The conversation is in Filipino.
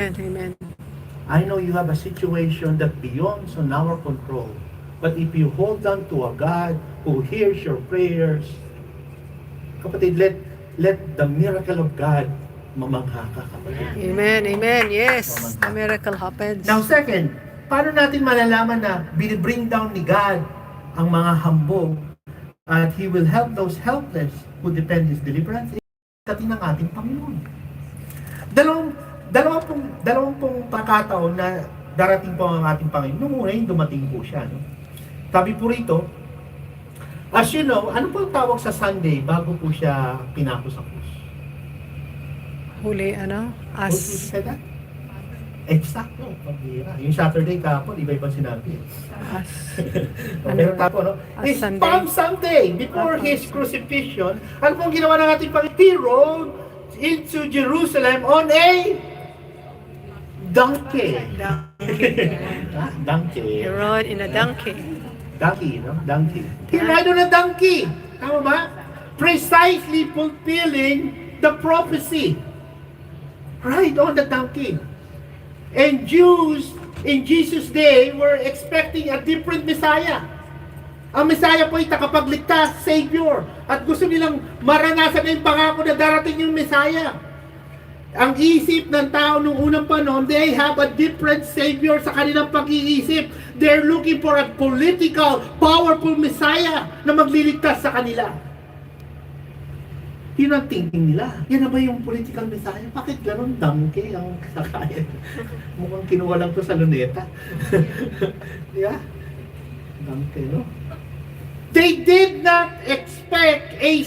Amen. I know you have a situation that beyonds on our control. But if you hold on to a God who hears your prayers, kapatid, let the miracle of God mamangha ka, kapatid. Amen. Amen. Yes, the miracle happens. Now second, paano natin malalaman na binibring down ni God ang mga hambog at He will help those helpless who depend His deliverance? Katin ng ating Panginoon. Dalawang pong pagkataon na darating po ang ating Panginoon. Nung una, yung dumating po siya. No? Sabi po rito, as you know, ano po ang tawag sa Sunday bago po siya pinako sa krus? Huli, ano? What did you say that? Exacto, pambira. Yung Saturday kahapon, iba-iba sinabi. As, Pero tapo, no? It's Sunday. Palm Sunday, before His crucifixion. Ano pong ginawa ng ating Panginoon? He rode into Jerusalem on a donkey. Donkey. he rode in a donkey. Donkey, no? Donkey. He ride on a donkey. Tama ba? Precisely fulfilling the prophecy. Ride on the donkey. And Jews in Jesus' day were expecting a different Messiah. Ang Messiah po ay takapagligtas, Savior. At gusto nilang maranasan na yung pangako na darating yung Messiah. Ang isip ng tao nung unang panahon, they have a different Savior sa kanilang pag-iisip. They're looking for a political, powerful Messiah na magliligtas sa kanila. Yun ang thinking nila. Yan na ba yung political Messiah? Bakit ganun donkey ang sakayan? Mukhang kinuha lang to sa luneta. Yeah? Donkey, no? They did not expect a